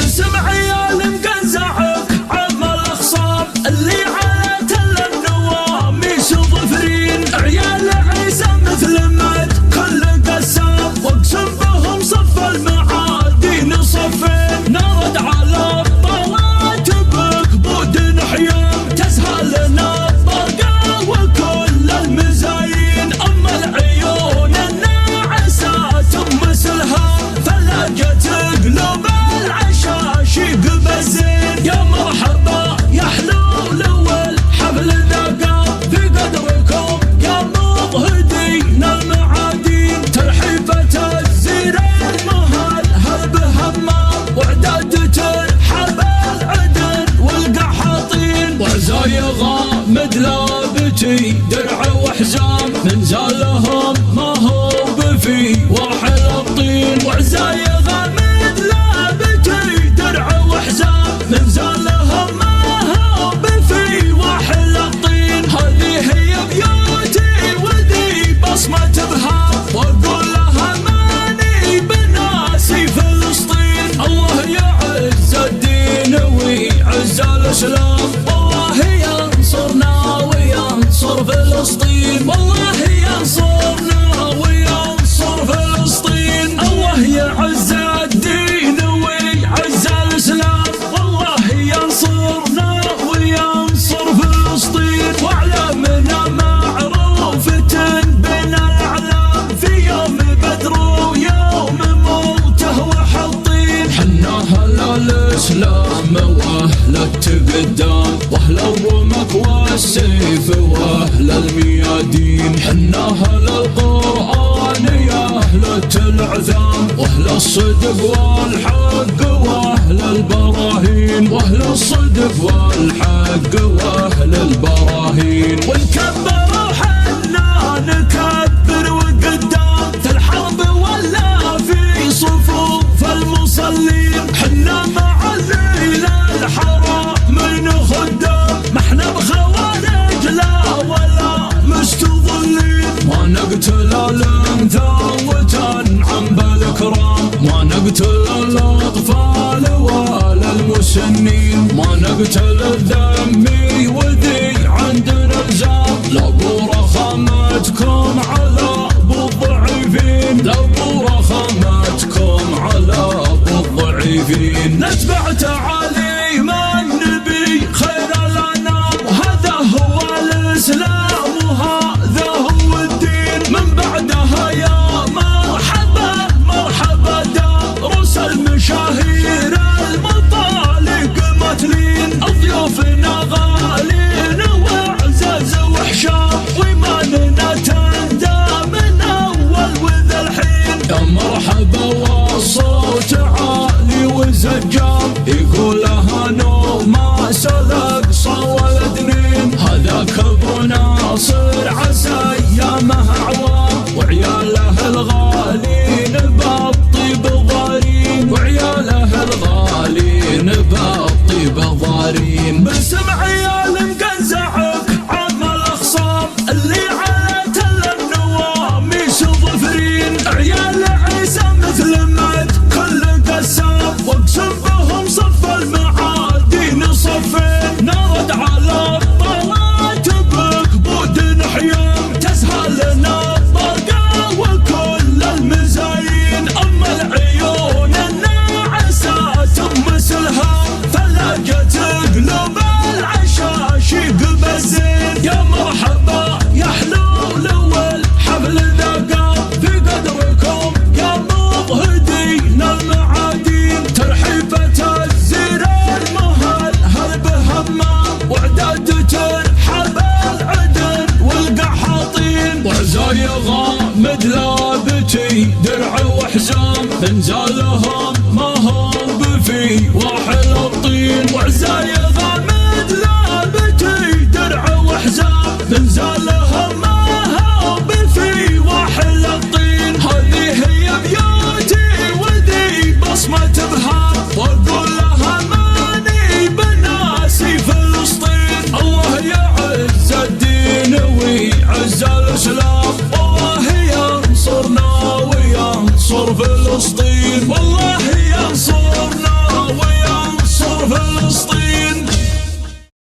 باسم عيال مقزعك عظم الاخصام اللي على تل النواميس ظفرين، عيال عيسى مثل مد كل قسام واقسم بهم صف المعادين صفين، نرد على الطلات بكبود حيام تسهل لنا الطرقه وكل المزايين، اما العيون الناعسات مثلها فلقت قلوب العشاشيق بالزين، يا مرحبا يا حلول والحفل ذاق في قدركم يا مضهدين المعادين، ترحيبة الزين المهل هل بهمام واعداد ترحب العدن والقحاطين، وعزايغا مدلابتي درع وحزام من زالهم ما هو بفي واحل الطين، وعزايغا مدلابتي درع وحزام من زالهم ما هو بفي واحل الطين، هذه هي بيوتي وذي بصمة ابهام واقول لها ماني بناسي فلسطين، الله يعز الدين ويعز الاسلام والله ينصرنا وينصر فلسطين، والله ينصرنا وينصر فلسطين، الله يعز الدين ويعز الاسلام والله ينصرنا وينصر فلسطين، واعلامنا معروفة بين الاعلام في يوم بدر ويوم موته وحطين، حنا اهل الاسلام واهل التقدام واهل الرمق والسيف واهل الميادين، حنا اهل القران يا اهل العذام واهل الصدق والحق واهل البراهين، واهل الصدق والحق واهل البراهين، ونكبر حنا نكبر وقدام في الحرب ولا في صفوف المصلين، حنا مع الليل الحرام من خدام ما احنا بخوارج لا ولا مستظلين، ما نقتل الانثى وتنعم بالكرام، ما نقتل الاطفال ولا المسنين، ما نقتل الذمي وذي عندنا الزام، لو رخامتكم على ابو الضعيفين، لو رخامتكم على ابو الضعيفين، نتبع تعاليم النبي خير الانام وهذا هو الاسلام وهذا هو الدين، من بعدها يا مرحبا مرحبا دروس المشاهير المطالق متلين، ضيوفنا غالين وعزاز وحشام وإيماننا تندى من أول وذا الحين، يا مرحبا والصوت عالي وزجام يقولها ما سلق صول دنين، هذا كبر ناصر عسى ايامه عوام وعياله الغالين بالطيب ضارين، وعياله الغالين بالطيب ضارين، باسم عيال مقزعك عظم الاخصام اللي على تل النواميس ظفرين، عيال عيسى مثل مد كل قسام واقسم بهم صف المعادين صفين، نرد على الطلات بكبود حيام تسهل لنا الطرقه وكل المزايين، اما العيون الناعسات مثلها فلقت قلوب العشاشيق بالزين، يا مرحبا يا حلول والحفل ذاق في قدركم يا مضهدين المعادين، ترحيبة الزين المهل هل بهمام واعداد ترحب العدن والقحاطين، وعزايغا مدلابتي درع وحزام من زالهم ما هو بفي واحل الطين، وعزايغا مدلابتي درع وحزام من زالهم